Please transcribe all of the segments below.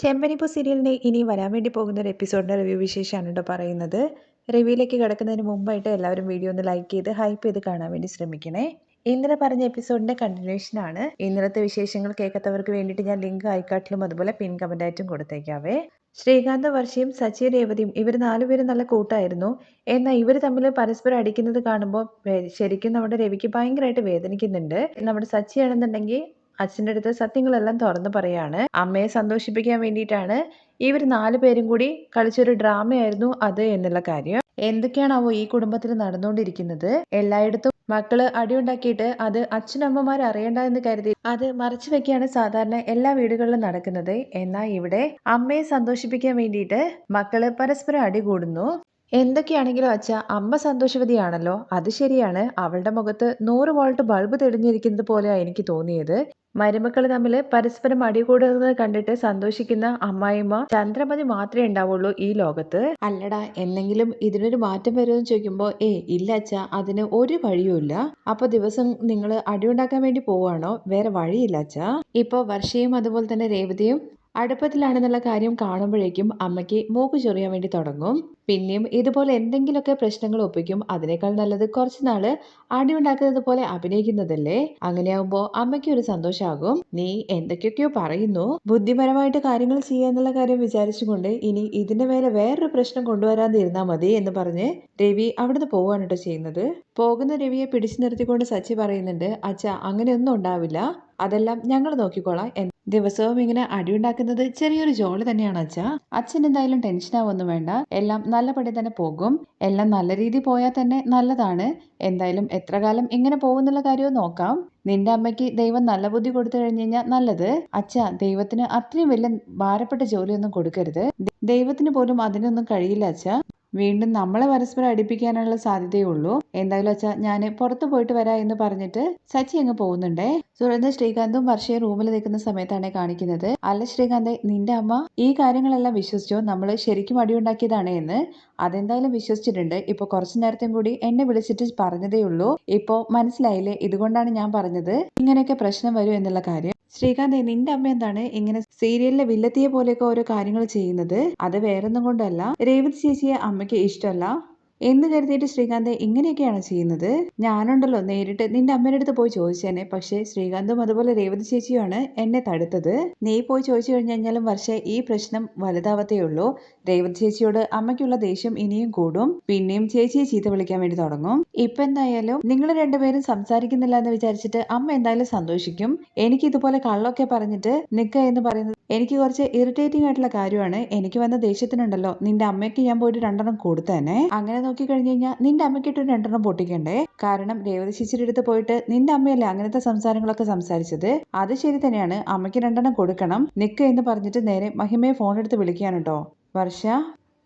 ചെമ്പനിപ്പൂ സീരിയലിൻ്റെ ഇനി വരാൻ വേണ്ടി പോകുന്ന ഒരു എപ്പിസോഡിൻ്റെ റിവ്യൂ വിശേഷമാണ് കേട്ടോ പറയുന്നത്. റിവ്യൂയിലേക്ക് കിടക്കുന്നതിന് മുമ്പായിട്ട് എല്ലാവരും വീഡിയോ ഒന്ന് ലൈക്ക് ചെയ്ത് ഹൈപ്പ് ചെയ്ത് കാണാൻ വേണ്ടി ശ്രമിക്കണേ. ഇന്നലെ പറഞ്ഞ എപ്പിസോഡിൻ്റെ കണ്ടിന്യൂഷനാണ്. ഇന്നലത്തെ വിശേഷങ്ങൾ കേൾക്കാത്തവർക്ക് വേണ്ടിയിട്ട് ഞാൻ ലിങ്ക് ഐക്കാട്ടിലും അതുപോലെ പിൻ കമൻറ്റായിട്ടും കൊടുത്തേക്കാവേ. ശ്രീകാന്ത്, വർഷയും സച്ചി, രേവതിയും ഇവർ നാലുപേരും നല്ല കൂട്ടായിരുന്നു. എന്നാൽ ഇവർ തമ്മിൽ പരസ്പരം അടിക്കുന്നത് കാണുമ്പോൾ ശരിക്കും നമ്മുടെ രവിക്ക് ഭയങ്കരമായിട്ട് വേദനിക്കുന്നുണ്ട്. നമ്മുടെ സച്ചിയാണെന്നുണ്ടെങ്കിൽ അച്ഛൻ്റെ അടുത്ത് സത്യങ്ങളെല്ലാം തുറന്നു പറയാണ്. അമ്മയെ സന്തോഷിപ്പിക്കാൻ വേണ്ടിയിട്ടാണ് ഇവർ നാല് പേരും കൂടി കളിച്ചൊരു ഡ്രാമയായിരുന്നു അത് എന്നുള്ള കാര്യം. എന്തൊക്കെയാണാവോ ഈ കുടുംബത്തിൽ നടന്നുകൊണ്ടിരിക്കുന്നത്. എല്ലായിടത്തും മക്കള് അടിയുണ്ടാക്കിയിട്ട് അത് അച്ഛനമ്മമാർ അറിയണ്ട എന്ന് കരുതി അത് മറച്ചു വെക്കുകയാണ് സാധാരണ എല്ലാ വീടുകളിലും നടക്കുന്നത്. എന്നാൽ ഇവിടെ അമ്മയെ സന്തോഷിപ്പിക്കാൻ വേണ്ടിയിട്ട് മക്കള് പരസ്പരം അടികൂടുന്നു. എന്തൊക്കെയാണെങ്കിലും അച്ഛ, അമ്മ സന്തോഷവതിയാണല്ലോ, അത് ശരിയാണ്. അവളുടെ മുഖത്ത് 100 വോൾട്ട് ബൾബ് തെളിഞ്ഞിരിക്കുന്നത് പോലെയാണ് എനിക്ക് തോന്നിയത്. മരുമക്കൾ തമ്മിൽ പരസ്പരം അടികൂടുന്നത് കണ്ടിട്ട് സന്തോഷിക്കുന്ന അമ്മായിമ്മ ചന്ദ്രമതി മാത്രമേ ഉണ്ടാവുള്ളൂ ഈ ലോകത്ത്. അല്ലടാ, എന്നെങ്കിലും ഇതിനൊരു മാറ്റം വരുമെന്ന് ചോദിക്കുമ്പോൾ ഇല്ല അച്ഛ, അതിന് ഒരു വഴിയുമില്ല. അപ്പൊ ദിവസം നിങ്ങൾ അടിയുണ്ടാക്കാൻ വേണ്ടി പോവാണോ? വേറെ വഴിയില്ല അച്ഛ. ഇപ്പൊ വർഷയും അതുപോലെ തന്നെ രേവതിയും അടുപ്പത്തിലാണെന്നുള്ള കാര്യം കാണുമ്പോഴേക്കും അമ്മയ്ക്ക് മൂക്ക് ചൊറിയാൻ വേണ്ടി തുടങ്ങും. പിന്നെയും ഇതുപോലെ എന്തെങ്കിലുമൊക്കെ പ്രശ്നങ്ങൾ ഒപ്പിക്കും. അതിനേക്കാൾ നല്ലത് കുറച്ച് നാള് അടി ഉണ്ടാക്കുന്നത് പോലെ അഭിനയിക്കുന്നതല്ലേ. അങ്ങനെയാവുമ്പോ അമ്മയ്ക്ക് ഒരു സന്തോഷമാകും. നീ എന്തൊക്കെയൊക്കെയോ പറയുന്നു, ബുദ്ധിപരമായിട്ട് കാര്യങ്ങൾ ചെയ്യാന്നുള്ള കാര്യം വിചാരിച്ചുകൊണ്ട് ഇനി ഇതിന്റെ മേലെ വേറൊരു പ്രശ്നം കൊണ്ടുവരാതിരുന്നാ മതി എന്ന് പറഞ്ഞ് രവി അവിടുന്ന് പോവാണ് കേട്ടോ ചെയ്യുന്നത്. പോകുന്ന രവിയെ പിടിച്ചു നിർത്തിക്കൊണ്ട് സച്ചി പറയുന്നുണ്ട്, അച്ഛ അങ്ങനെയൊന്നും ഉണ്ടാവില്ല, അതെല്ലാം ഞങ്ങൾ നോക്കിക്കോളാം. ദിവസവും ഇങ്ങനെ അടിയുണ്ടാക്കുന്നത് ചെറിയൊരു ജോലി തന്നെയാണ് അച്ഛ. അച്ഛൻ എന്തായാലും ടെൻഷൻ ആവൊന്നും വേണ്ട, എല്ലാം നല്ലപടി തന്നെ പോകും. എല്ലാം നല്ല രീതി പോയാൽ തന്നെ നല്ലതാണ്. എന്തായാലും എത്ര കാലം ഇങ്ങനെ പോകുന്നുള്ള കാര്യവും നോക്കാം. നിന്റെ അമ്മയ്ക്ക് ദൈവം നല്ല ബുദ്ധി കൊടുത്തു കഴിഞ്ഞു കഴിഞ്ഞാൽ നല്ലത്. അച്ഛ, ദൈവത്തിന് അത്രയും വലിയ ഭാരപ്പെട്ട ജോലിയൊന്നും കൊടുക്കരുത്. ദൈവത്തിന് പോലും അതിനൊന്നും കഴിയില്ല അച്ഛ. വീണ്ടും നമ്മളെ പരസ്പരം അടുപ്പിക്കാനുള്ള സാധ്യതയേ ഉള്ളൂ. എന്തായാലും അച്ഛാ, ഞാൻ പുറത്തു പോയിട്ട് വരാം എന്ന് പറഞ്ഞിട്ട് സച്ചി അങ്ങ് പോകുന്നുണ്ടേ. തുടർന്ന് ശ്രീകാന്തും വർഷയും റൂമിൽ നിൽക്കുന്ന സമയത്താണ് കാണിക്കുന്നത്. അല്ല ശ്രീകാന്തെ, നിന്റെ അമ്മ ഈ കാര്യങ്ങളെല്ലാം വിശ്വസിച്ചോ? നമ്മൾ ശരിക്കും അടിയുണ്ടാക്കിയതാണ് എന്ന്. അതെന്തായാലും വിശ്വസിച്ചിട്ടുണ്ട്. ഇപ്പൊ കുറച്ചു നേരത്തെയും കൂടി എന്നെ വിളിച്ചിട്ട് പറഞ്ഞതേ ഉള്ളൂ. ഇപ്പോ മനസ്സിലായില്ലേ? ഇതുകൊണ്ടാണ് ഞാൻ പറഞ്ഞത് ഇങ്ങനെയൊക്കെ പ്രശ്നം വരും എന്നുള്ള കാര്യം. ശ്രീകാന്ത്, നിന്റെ അമ്മ എന്താണ് ഇങ്ങനെ സീരിയലിലെ വില്ലത്തിയെ പോലെയൊക്കെ ഓരോ കാര്യങ്ങൾ ചെയ്യുന്നത്? അത് വേറൊന്നും കൊണ്ടല്ല, രേവതി ചേച്ചിയെ അമ്മയ്ക്ക് ഇഷ്ടമല്ല എന്ന് കരുതിയിട്ട് ശ്രീകാന്ത് ഇങ്ങനെയൊക്കെയാണ് ചെയ്യുന്നത്. ഞാനുണ്ടല്ലോ നേരിട്ട് നിന്റെ അമ്മയുടെ അടുത്ത് പോയി ചോദിച്ചേനെ. പക്ഷേ ശ്രീകാന്തും അതുപോലെ രേവതി ചേച്ചിയുമാണ് എന്നെ തടുത്തത്. നീ പോയി ചോദിച്ചു കഴിഞ്ഞു കഴിഞ്ഞാലും വർഷ ഈ പ്രശ്നം വലുതാവത്തേ ഉള്ളൂ. രേവതി ചേച്ചിയോട് അമ്മയ്ക്കുള്ള ദേഷ്യം ഇനിയും കൂടും. പിന്നെയും ചേച്ചിയെ ചീത്ത വിളിക്കാൻ വേണ്ടി തുടങ്ങും. ഇപ്പൊ എന്തായാലും നിങ്ങൾ രണ്ടുപേരും സംസാരിക്കുന്നില്ല എന്ന് വിചാരിച്ചിട്ട് അമ്മ എന്തായാലും സന്തോഷിക്കും. എനിക്ക് ഇതുപോലെ കള്ളൊക്കെ പറഞ്ഞിട്ട് നിക്ക എന്ന് പറയുന്നത് എനിക്ക് കുറച്ച് ഇറിറ്റേറ്റിംഗ് ആയിട്ടുള്ള കാര്യമാണ്. എനിക്ക് വന്ന ദേഷ്യത്തിനുണ്ടല്ലോ നിന്റെ അമ്മയ്ക്ക് ഞാൻ പോയിട്ട് 2 കൊടുത്തേനെ. അങ്ങനെ നോക്കി കഴിഞ്ഞു കഴിഞ്ഞാൽ നിന്റെ അമ്മയ്ക്കിട്ട് 2 പൊട്ടിക്കണ്ടേ? കാരണം രേവതി ചേച്ചിയുടെ അടുത്ത് പോയിട്ട് നിന്റെ അമ്മയല്ലേ അങ്ങനത്തെ സംസാരങ്ങളൊക്കെ സംസാരിച്ചത്. അത് ശരി തന്നെയാണ്, അമ്മയ്ക്ക് 2 കൊടുക്കണം. നിക്ക എന്ന് പറഞ്ഞിട്ട് നേരെ മഹിമയെ ഫോൺ എടുത്ത് വിളിക്കാണ് കേട്ടോ വർഷ.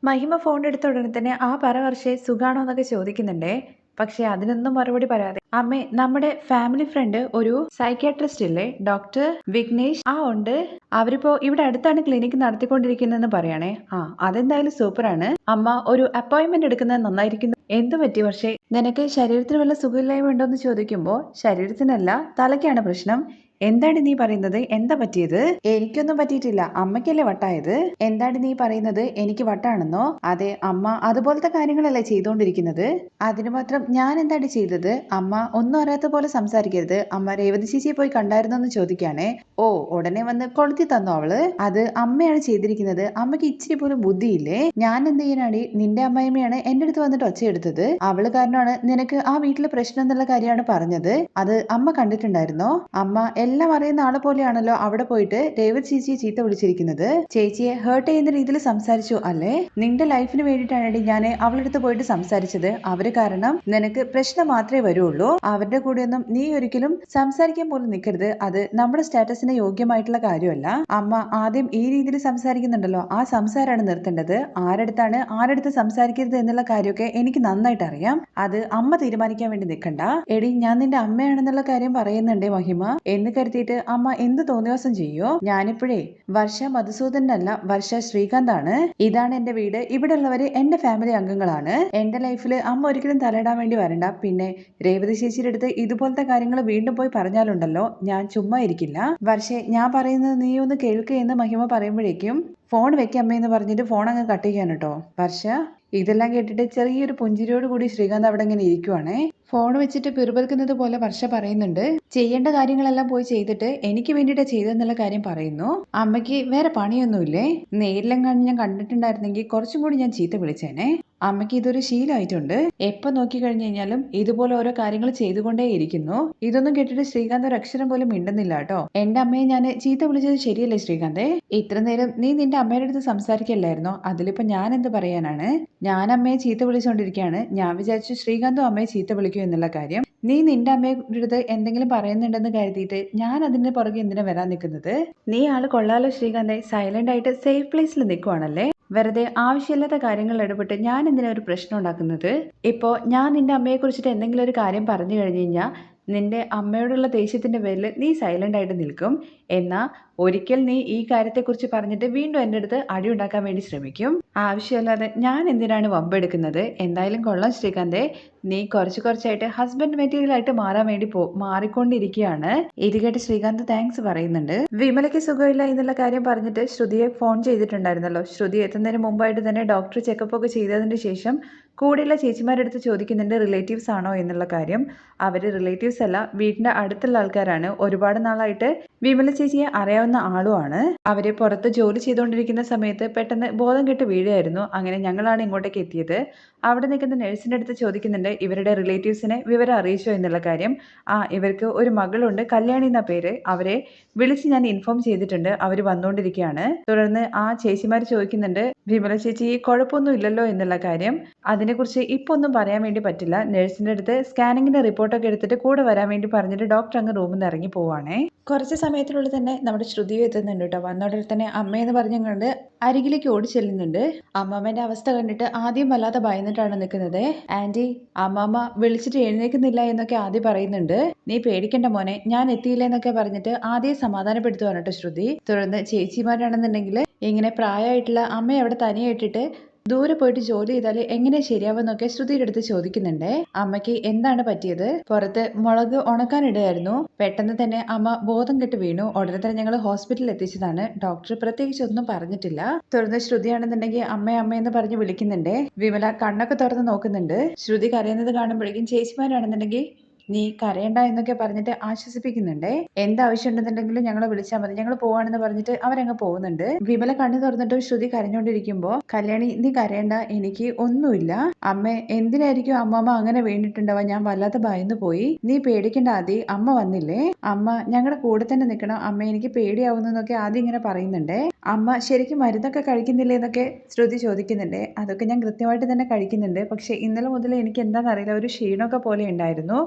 മഹിമ ഫോൺ എടുത്ത ഉടനെ തന്നെ ആ പറ വർഷയെ സുഖാണോ എന്നൊക്കെ ചോദിക്കുന്നുണ്ടേ. പക്ഷെ അതിനൊന്നും മറുപടി പറയാതെ അമ്മേ, നമ്മുടെ ഫാമിലി ഫ്രണ്ട് ഒരു സൈക്യാട്രിസ്റ്റ് ഇല്ലേ, ഡോക്ടർ വിഘ്നേഷ്, ഉണ്ട്. അവരിപ്പോ ഇവിടെ അടുത്താണ് ക്ലിനിക്ക് നടത്തിക്കൊണ്ടിരിക്കുന്നതെന്ന് പറയണേ. അതെന്തായാലും സൂപ്പറാണ്. അമ്മ ഒരു അപ്പോയിന്റ്മെന്റ് എടുക്കുന്നത് നന്നായിരിക്കുന്നു. എന്തു പറ്റി വർഷേ? നിനക്ക് ശരീരത്തിന് വല്ല സുഖമില്ലായ്മ ഉണ്ടോ എന്ന് ചോദിക്കുമ്പോ ശരീരത്തിനല്ല, തലയ്ക്കാണ് പ്രശ്നം. എന്താണ് നീ പറയുന്നത്? എന്താ പറ്റിയത്? എനിക്കൊന്നും പറ്റിയിട്ടില്ല, അമ്മയ്ക്കല്ലേ വട്ടായത്. എന്താണ് നീ പറയുന്നത്? എനിക്ക് വട്ടാണെന്നോ? അതെ, അമ്മ അതുപോലത്തെ കാര്യങ്ങളല്ലേ ചെയ്തുകൊണ്ടിരിക്കുന്നത്. അതിന് മാത്രം ഞാൻ എന്താണ് ചെയ്തത്? അമ്മ ഒന്നും അറിയാത്ത പോലെ സംസാരിക്കരുത്. അമ്മ രേവതി ചേച്ചിയെ പോയി കണ്ടായിരുന്നോന്ന് ചോദിക്കാണേ. ഉടനെ വന്ന് കൊളുത്തി തന്നോ അവള്? അത് അമ്മയാണ് ചെയ്തിരിക്കുന്നത്. അമ്മയ്ക്ക് ഇച്ചിരി പോലും ബുദ്ധിയില്ലേ? ഞാൻ എന്ത് ചെയ്യാനാടി? നിന്റെ അമ്മായിമ്മയാണ് എന്റെ അടുത്ത് വന്നിട്ട് ഒച്ചയെടുത്തത്. അവള് കാരണമാണ് നിനക്ക് ആ വീട്ടിലെ പ്രശ്നം എന്നുള്ള കാര്യമാണ് പറഞ്ഞത്. അത് അമ്മ കണ്ടിട്ടുണ്ടായിരുന്നോ? അമ്മ എല്ലാം അറിയുന്ന ആളെ പോലെയാണല്ലോ അവിടെ പോയിട്ട് രേവതി ചേച്ചിയെ ചീത്ത വിളിച്ചിരിക്കുന്നത്. ചേച്ചിയെ ഹേർട്ട് ചെയ്യുന്ന രീതിയിൽ സംസാരിച്ചു അല്ലേ? നിന്റെ ലൈഫിന് വേണ്ടിയിട്ടാണ് ഞാൻ അവളുടെ അടുത്ത് പോയിട്ട് സംസാരിച്ചത്. അവര് കാരണം നിനക്ക് പ്രശ്നം മാത്രമേ വരുള്ളൂ. അവരുടെ കൂടെയൊന്നും നീ ഒരിക്കലും സംസാരിക്കാൻ പോലും നിൽക്കരുത്. അത് നമ്മുടെ സ്റ്റാറ്റസിന് യോഗ്യമായിട്ടുള്ള കാര്യമല്ല. അമ്മ ആദ്യം ഈ രീതിയിൽ സംസാരിക്കുന്നുണ്ടല്ലോ, ആ സംസാരമാണ് നിർത്തേണ്ടത്. ആരടുത്ത് സംസാരിക്കരുത് എന്നുള്ള കാര്യമൊക്കെ എനിക്ക് നന്നായിട്ട് അറിയാം. അത് അമ്മ തീരുമാനിക്കാൻ വേണ്ടി നിൽക്കണ്ട. എടി, ഞാൻ നിന്റെ അമ്മയാണെന്നുള്ള കാര്യം പറയുന്നുണ്ടേ മഹിമ എന്ന് കരുതിയിട്ട് അമ്മ എന്ത് തോന്നിവാസം ചെയ്യോ? ഞാനിപ്പോഴേ വർഷ മധുസൂദനല്ല, വർഷ ശ്രീകാന്താണ്. ഇതാണ് എന്റെ വീട്, ഇവിടെ ഉള്ളവര് എന്റെ ഫാമിലി അംഗങ്ങളാണ്. എന്റെ ലൈഫിൽ അമ്മ ഒരിക്കലും തലയിടാൻ വേണ്ടി വരണ്ട. പിന്നെ രേവതി ചേച്ചിയുടെ അടുത്ത് ഇതുപോലത്തെ കാര്യങ്ങൾ വീണ്ടും പോയി പറഞ്ഞാലുണ്ടല്ലോ, ഞാൻ ചുമ്മാ ഇരിക്കില്ല. വർഷേ, ഞാൻ പറയുന്നത് നീ ഒന്ന് കേൾക്കുക എന്ന് മഹിമ പറയുമ്പോഴേക്കും ഫോൺ വെക്കമ്മയെന്ന് പറഞ്ഞിട്ട് ഫോൺ അങ്ങ് കട്ട് ചെയ്യാൻ കേട്ടോ. വർഷ ഇതെല്ലാം കേട്ടിട്ട് ചെറിയൊരു പുഞ്ചിരിയോട് കൂടി ശ്രീകാന്ത് അവിടെ ഇങ്ങനെ ഇരിക്കുവാണേ. ഫോൺ വെച്ചിട്ട് പിറുപിറുക്കുന്നത് പോലെ വർഷ പറയുന്നുണ്ട്, ചെയ്യേണ്ട കാര്യങ്ങളെല്ലാം പോയി ചെയ്തിട്ട് എനിക്ക് വേണ്ടിയിട്ട് ചെയ്തെന്നുള്ള കാര്യം പറയുന്നു. അമ്മയ്ക്ക് വേറെ പണിയൊന്നുമില്ലേ? നേരിലെങ്ങാണ്ട് ഞാൻ കണ്ടിട്ടുണ്ടായിരുന്നെങ്കിൽ കുറച്ചും കൂടി ഞാൻ ചീത്ത വിളിച്ചേനെ. അമ്മയ്ക്ക് ഇതൊരു ശീലമായിട്ടുണ്ട്. എപ്പൊ നോക്കി കഴിഞ്ഞു കഴിഞ്ഞാലും ഇതുപോലെ ഓരോ കാര്യങ്ങൾ ചെയ്തുകൊണ്ടേ ഇരിക്കുന്നു. ഇതൊന്നും കേട്ടിട്ട് ശ്രീകാന്ത് ഒരു അക്ഷരം പോലും മിണ്ടുന്നില്ല കേട്ടോ. എന്റെ അമ്മയെ ഞാൻ ചീത്ത വിളിച്ചത് ശരിയല്ലേ ശ്രീകാന്തേ? ഇത്ര നേരം നീ നിന്റെ അമ്മയുടെ അടുത്ത് സംസാരിക്കല്ലായിരുന്നോ? അതിലിപ്പോ ഞാൻ എന്ത് പറയാനാണ്? ഞാൻ അമ്മയെ ചീത്ത വിളിച്ചുകൊണ്ടിരിക്കുകയാണ്. ഞാൻ വിചാരിച്ചു ശ്രീകാന്തും അമ്മയെ ചീത്ത വിളിക്കൂ എന്നുള്ള കാര്യം. നീ നിന്റെ അമ്മയുടെ അടുത്ത് എന്തെങ്കിലും പറയുന്നുണ്ടെന്ന് കരുതിയിട്ട് ഞാൻ അതിന്റെ പുറകെ എന്തിനാ വരാൻ നിൽക്കുന്നത്? നീ ആള് കൊള്ളാലോ ശ്രീകാന്തേ, സൈലന്റ് ആയിട്ട് സേഫ് പ്ലേസിൽ നിൽക്കുവാണല്ലേ. വെറുതെ ആവശ്യമില്ലാത്ത കാര്യങ്ങളിൽ ഇടപെട്ട് ഞാൻ എന്തിനാ ഒരു പ്രശ്നം ഉണ്ടാക്കുന്നത്? ഇപ്പോൾ ഞാൻ നിന്റെ അമ്മയെ കുറിച്ചിട്ട് എന്തെങ്കിലും ഒരു കാര്യം പറഞ്ഞു കഴിഞ്ഞു കഴിഞ്ഞാൽ നിന്റെ അമ്മയോടുള്ള ദേഷ്യത്തിന്റെ പേരിൽ നീ സൈലന്റ് ആയിട്ട് നിൽക്കും. എന്നാൽ ഒരിക്കൽ നീ ഈ കാര്യത്തെക്കുറിച്ച് പറഞ്ഞിട്ട് വീണ്ടും എൻ്റെ അടുത്ത് അടി ഉണ്ടാക്കാൻ വേണ്ടി ശ്രമിക്കും. ആവശ്യമില്ലാതെ ഞാൻ എന്തിനാണ് വമ്പെടുക്കുന്നത്? എന്തായാലും കൊള്ളാം ശ്രീകാന്തേ, നീ കുറച്ചായിട്ട് ഹസ്ബൻഡ് മെറ്റീരിയൽ ആയിട്ട് മാറാൻ വേണ്ടി മാറിക്കൊണ്ടിരിക്കുകയാണ്. ഇത് കേട്ട് ശ്രീകാന്ത് താങ്ക്സ് പറയുന്നുണ്ട്. വിമലയ്ക്ക് സുഖമില്ല എന്നുള്ള കാര്യം പറഞ്ഞിട്ട് ശ്രുതിയെ ഫോൺ ചെയ്തിട്ടുണ്ടായിരുന്നല്ലോ. ശ്രുതി എത്തുന്നതിന് മുമ്പായിട്ട് തന്നെ ഡോക്ടർ ചെക്കപ്പ് ഒക്കെ ചെയ്തതിന് ശേഷം കൂടെയുള്ള ചേച്ചിമാരെടുത്ത് ചോദിക്കുന്നുണ്ട് റിലേറ്റീവ്സ് ആണോ എന്നുള്ള കാര്യം. അവര് റിലേറ്റീവ്സ് അല്ല, വീടിന്റെ അടുത്തുള്ള ആൾക്കാരാണ്. ഒരുപാട് നാളായിട്ട് വിമല ചേച്ചിയെ അറിയാവുന്ന ആളുമാണ്. അവര് പുറത്ത് ജോലി ചെയ്തുകൊണ്ടിരിക്കുന്ന സമയത്ത് പെട്ടെന്ന് ബോധം കെട്ട് വീഴുകയായിരുന്നു. അങ്ങനെ ഞങ്ങളാണ് ഇങ്ങോട്ടേക്ക് എത്തിയത്. അവിടെ നിൽക്കുന്ന നഴ്സിന്റെ അടുത്ത് ചോദിക്കുന്നുണ്ട് ഇവരുടെ റിലേറ്റീവ്സിനെ വിവരം അറിയിച്ചോ എന്നുള്ള കാര്യം. ഇവർക്ക് ഒരു മകളുണ്ട്, കല്യാണി എന്ന പേര്. അവരെ വിളിച്ച് ഞാൻ ഇൻഫോം ചെയ്തിട്ടുണ്ട്, അവര് വന്നുകൊണ്ടിരിക്കുകയാണ്. തുടർന്ന് ആ ചേച്ചിമാർ ചോദിക്കുന്നുണ്ട് വിമല ചേച്ചി കുഴപ്പമൊന്നും ഇല്ലല്ലോ എന്നുള്ള കാര്യം. അതിനെക്കുറിച്ച് ഇപ്പൊ ഒന്നും പറയാൻ വേണ്ടി പറ്റില്ല. നഴ്സിന്റെ അടുത്ത് സ്കാനിങ്ങിന്റെ റിപ്പോർട്ടൊക്കെ എടുത്തിട്ട് കൂടെ വരാൻ വേണ്ടി പറഞ്ഞിട്ട് ഡോക്ടർ അങ്ങ് റൂമിൽ നിന്ന് ഇറങ്ങി പോവാണേ. കുറച്ച് സമയത്തിനുള്ളിൽ തന്നെ നമ്മുടെ ശ്രുതിയും എത്തുന്നുണ്ട് കേട്ടോ. വന്നോടെ തന്നെ അമ്മയെന്ന് പറഞ്ഞുകൊണ്ട് അരികിലേക്ക് ഓടി ചെല്ലുന്നുണ്ട്. അമ്മാമ്മന്റെ അവസ്ഥ കണ്ടിട്ട് ആദ്യം വല്ലാതെ ഭയന്നിട്ടാണ് നിൽക്കുന്നത്. ആന്റി, അമ്മാമ്മ വിളിച്ചിട്ട് എഴുന്നേക്കുന്നില്ല എന്നൊക്കെ ആദ്യം പറയുന്നുണ്ട്. നീ പേടിക്കണ്ട മോനെ, ഞാൻ എത്തിയില്ല എന്നൊക്കെ പറഞ്ഞിട്ട് ആദ്യം സമാധാനപ്പെടുത്തുവാണ് കേട്ടോ ശ്രുതി. തുടർന്ന് ചേച്ചിമാരാണെന്നുണ്ടെങ്കിൽ ഇങ്ങനെ പ്രായമായിട്ടുള്ള അമ്മയെ അവിടെ തനിയായിട്ടിട്ട് ദൂരെ പോയിട്ട് ജോലി ചെയ്താൽ എങ്ങനെ ശരിയാവുന്നൊക്കെ ശ്രുതിയുടെ അടുത്ത് ചോദിക്കുന്നുണ്ടേ. അമ്മയ്ക്ക് എന്താണ് പറ്റിയത്? പുറത്ത് മുളക് ഉണക്കാനിടയായിരുന്നു. പെട്ടെന്ന് തന്നെ അമ്മ ബോധം കെട്ട് വീണു. ഉടനെ തന്നെ ഞങ്ങൾ ഹോസ്പിറ്റലിൽ എത്തിച്ചതാണ്. ഡോക്ടർ പ്രത്യേകിച്ച് ഒന്നും പറഞ്ഞിട്ടില്ല. തുടർന്ന് ശ്രുതിയാണെന്നുണ്ടെങ്കിൽ അമ്മയെന്ന് പറഞ്ഞ് വിളിക്കുന്നുണ്ടേ. വിമല കണ്ണൊക്കെ തുറന്ന് നോക്കുന്നുണ്ട്. ശ്രുതി കരയുന്നത് കാണുമ്പോഴേക്കും ചേച്ചിമാരാണെന്നുണ്ടെങ്കിൽ നീ കരയണ്ട എന്നൊക്കെ പറഞ്ഞിട്ട് ആശ്വസിപ്പിക്കുന്നുണ്ടേ. എന്താവശ്യം ഉണ്ടെന്നുണ്ടെങ്കിലും ഞങ്ങളെ വിളിച്ചാൽ മതി, ഞങ്ങൾ പോവാണെന്ന് പറഞ്ഞിട്ട് അവരങ്ങ് പോകുന്നുണ്ട്. വിമല കണ്ണു തുറന്നിട്ടും ശ്രുതി കരഞ്ഞോണ്ടിരിക്കുമ്പോ കല്യാണി നീ കരയണ്ട, എനിക്ക് ഒന്നുമില്ല. അമ്മ എന്തിനായിരിക്കും അമ്മമ്മ അങ്ങനെ വീണിട്ടുണ്ടാവാ, ഞാൻ വല്ലാതെ ഭയന്നു പോയി. നീ പേടിക്കേണ്ട ആദി, അമ്മ വന്നില്ലേ? അമ്മ ഞങ്ങളുടെ കൂടെ തന്നെ നിൽക്കണം. അമ്മ എനിക്ക് പേടിയാവുന്നൊക്കെ ആദ്യം ഇങ്ങനെ പറയുന്നുണ്ടേ. അമ്മ ശരിക്കും മരുന്നൊക്കെ കഴിക്കുന്നില്ലേ എന്നൊക്കെ ശ്രുതി ചോദിക്കുന്നുണ്ട്. അതൊക്കെ ഞാൻ കൃത്യമായിട്ട് തന്നെ കഴിക്കുന്നുണ്ട്. പക്ഷെ ഇന്നലെ മുതൽ എനിക്ക് എന്താണെന്നറിയില്ല, ഒരു ക്ഷീണമൊക്കെ പോലെ ഉണ്ടായിരുന്നു.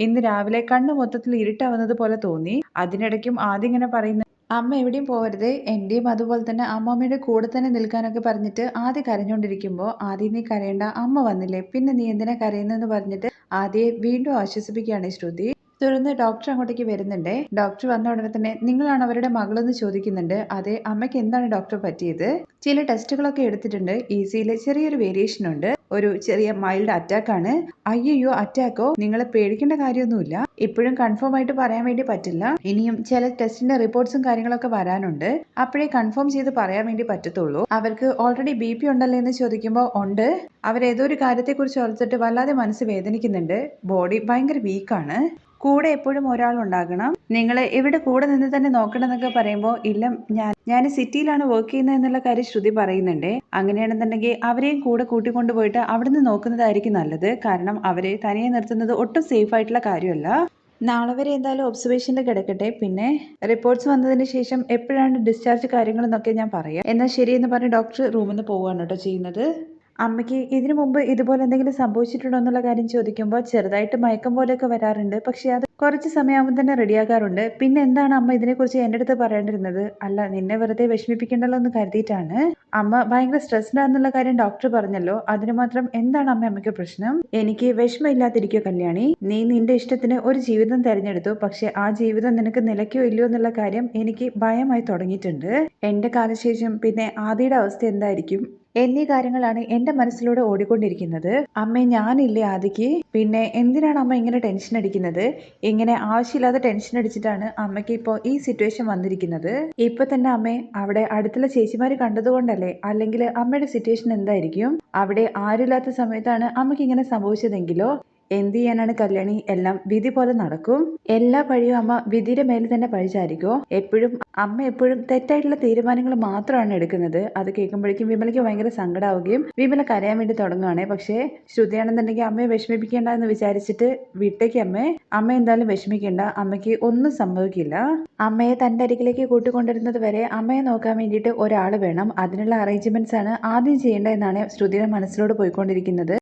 ഇന്ന് രാവിലെ കണ്ണ് മൊത്തത്തിൽ ഇരുട്ടാവുന്നത് പോലെ തോന്നി. അതിനിടയ്ക്കും ആദ്യം ഇങ്ങനെ പറയുന്നു അമ്മ എവിടെയും പോകരുത്, എന്റെയും അതുപോലെ തന്നെ അമ്മമ്മയുടെ കൂടെ തന്നെ നിൽക്കാനൊക്കെ പറഞ്ഞിട്ട് ആദ്യം കരഞ്ഞോണ്ടിരിക്കുമ്പോൾ ആദ്യം നീ കരയണ്ട, അമ്മ വന്നില്ലേ, പിന്നെ നീ എന്തിനാ കരയുന്നതെന്ന് പറഞ്ഞിട്ട് ആദ്യം വീണ്ടും ആശ്വസിപ്പിക്കുകയാണ് ശ്രുതി. തുടർന്ന് ഡോക്ടർ അങ്ങോട്ടേക്ക് വരുന്നുണ്ട്. ഡോക്ടർ വന്ന ഉടനെ തന്നെ നിങ്ങളാണ് അവരുടെ മകളെന്ന് ചോദിക്കുന്നുണ്ട്. അതെ, അമ്മയ്ക്ക് എന്താണ് ഡോക്ടർ പറ്റിയത്? ചില ടെസ്റ്റുകളൊക്കെ എടുത്തിട്ടുണ്ട്. ഇസിയിൽ ചെറിയൊരു വേരിയേഷൻ ഉണ്ട്. ഒരു ചെറിയ മൈൽഡ് അറ്റാക്ക് ആണ്. അയ്യോ, അറ്റാക്കോ? നിങ്ങളെ പേടിക്കേണ്ട കാര്യമൊന്നുമില്ല. ഇപ്പോഴും കൺഫേം ആയിട്ട് പറയാൻ വേണ്ടി പറ്റില്ല. ഇനിയും ചില ടെസ്റ്റിന്റെ റിപ്പോർട്ട്സും കാര്യങ്ങളൊക്കെ വരാനുണ്ട്. അപ്പോഴേ കൺഫേം ചെയ്ത് പറയാൻ വേണ്ടി പറ്റത്തുള്ളൂ. അവർക്ക് ഓൾറെഡി BP ഉണ്ടല്ലോ എന്ന് ചോദിക്കുമ്പോൾ ഉണ്ട്. അവരേതോ ഒരു കാര്യത്തെക്കുറിച്ച് ഓർത്തിട്ട് വല്ലാതെ മനസ്സ് വേദനിക്കുന്നുണ്ട്. ബോഡി ഭയങ്കര വീക്കാണ്. കൂടെ എപ്പോഴും ഒരാളുണ്ടാകണം. നിങ്ങൾ ഇവിടെ കൂടെ നിന്ന് തന്നെ നോക്കണം എന്നൊക്കെ പറയുമ്പോൾ ഇല്ല, ഞാൻ സിറ്റിയിലാണ് വർക്ക് ചെയ്യുന്നത് എന്നുള്ള കാര്യം ശ്രുതി പറയുന്നുണ്ട്. അങ്ങനെയാണെന്നുണ്ടെങ്കിൽ അവരെയും കൂടെ കൂട്ടിക്കൊണ്ടുപോയിട്ട് അവിടുന്ന് നോക്കുന്നതായിരിക്കും നല്ലത്. കാരണം അവരെ തനിയെ നിർത്തുന്നത് ഒട്ടും സേഫ് ആയിട്ടുള്ള കാര്യമല്ല. നാളെ വരെ എന്തായാലും ഒബ്സർവേഷനിൽ കിടക്കട്ടെ. പിന്നെ റിപ്പോർട്ട്സ് വന്നതിന് ശേഷം എപ്പോഴാണ് ഡിസ്ചാർജ് കാര്യങ്ങളെന്നൊക്കെ ഞാൻ പറയാം. എന്നാൽ ശരിയെന്ന് പറഞ്ഞ് ഡോക്ടർ റൂമിൽ നിന്ന് പോവുകയാണ് കേട്ടോ ചെയ്യുന്നത്. അമ്മയ്ക്ക് ഇതിനു മുമ്പ് ഇതുപോലെ എന്തെങ്കിലും സംഭവിച്ചിട്ടുണ്ടോ എന്നുള്ള കാര്യം ചോദിക്കുമ്പോൾ ചെറുതായിട്ട് മയക്കം പോലെയൊക്കെ വരാറുണ്ട്. പക്ഷേ അത് കുറച്ച് സമയമാകുമ്പോൾ തന്നെ റെഡിയാകാറുണ്ട്. പിന്നെ എന്താണ് അമ്മ ഇതിനെക്കുറിച്ച് എൻ്റെ അടുത്ത് പറയേണ്ടിരുന്നത്? അല്ല, നിന്നെ വെറുതെ വിഷമിപ്പിക്കണ്ടല്ലോ എന്ന് കരുതിയിട്ടാണ്. അമ്മ ഭയങ്കര സ്ട്രെസ്ഡാന്നുള്ള കാര്യം ഡോക്ടർ പറഞ്ഞല്ലോ. അതിന് മാത്രം എന്താണ് അമ്മയ്ക്ക് പ്രശ്നം? എനിക്ക് വിഷമമില്ലാതിരിക്കോ കല്യാണി? നീ നിന്റെ ഇഷ്ടത്തിന് ഒരു ജീവിതം തിരഞ്ഞെടുത്തു. പക്ഷെ ആ ജീവിതം നിനക്ക് നിലയ്ക്കോ ഇല്ലയോ എന്നുള്ള കാര്യം എനിക്ക് ഭയമായി തുടങ്ങിയിട്ടുണ്ട്. എൻ്റെ കാലശേഷം പിന്നെ ആദിയുടെ അവസ്ഥ എന്തായിരിക്കും എന്നീ കാര്യങ്ങളാണ് എൻ്റെ മനസ്സിലൂടെ ഓടിക്കൊണ്ടിരിക്കുന്നത്. അമ്മേ, ഞാനില്ലേ ആദിക്ക്? പിന്നെ എന്തിനാണ് അമ്മ ഇങ്ങനെ ടെൻഷൻ അടിക്കുന്നത്? ഇങ്ങനെ ആവശ്യമില്ലാതെ ടെൻഷൻ അടിച്ചിട്ടാണ് അമ്മയ്ക്ക് ഇപ്പോൾ ഈ സിറ്റുവേഷൻ വന്നിരിക്കുന്നത്. ഇപ്പൊ തന്നെ അമ്മേ അവിടെ അടുത്തുള്ള ചേച്ചിമാര് കണ്ടതുകൊണ്ടല്ലേ? അല്ലെങ്കിൽ അമ്മയുടെ സിറ്റുവേഷൻ എന്തായിരിക്കും? അവിടെ ആരുമില്ലാത്ത സമയത്താണ് അമ്മയ്ക്ക് ഇങ്ങനെ സംഭവിച്ചതെങ്കിലോ? എന്ത് ചെയ്യാനാണ് കല്യാണി? എല്ലാം വിധി പോലെ നടക്കും. എല്ലാ പഴിയും അമ്മ വിധിയുടെ മേലെ തന്നെ പഴിച്ചായിരിക്കോ? അമ്മ എപ്പോഴും തെറ്റായിട്ടുള്ള തീരുമാനങ്ങൾ മാത്രമാണ് എടുക്കുന്നത്. അത് കേൾക്കുമ്പോഴേക്കും വിമലയ്ക്ക് ഭയങ്കര സങ്കടമാവുകയും വിമല കരയാൻ വേണ്ടി തുടങ്ങുകയാണ്. പക്ഷേ ശ്രുതിയാണെന്നുണ്ടെങ്കിൽ അമ്മയെ വിഷമിപ്പിക്കേണ്ട എന്ന് വിചാരിച്ചിട്ട് വിട്ടേക്ക് അമ്മ എന്തായാലും വിഷമിക്കേണ്ട, അമ്മയ്ക്ക് ഒന്നും സംഭവിക്കില്ല. അമ്മയെ തൻ്റെ അരികിലേക്ക് കൂട്ടിക്കൊണ്ടിരുന്നത് വരെ അമ്മയെ നോക്കാൻ വേണ്ടിയിട്ട് ഒരാൾ വേണം. അതിനുള്ള അറേഞ്ച്മെന്റ്സ് ആണ് ആദ്യം ചെയ്യേണ്ടതെന്നാണ് ശ്രുതിയുടെ മനസ്സിലോട് പോയിക്കൊണ്ടിരിക്കുന്നത്.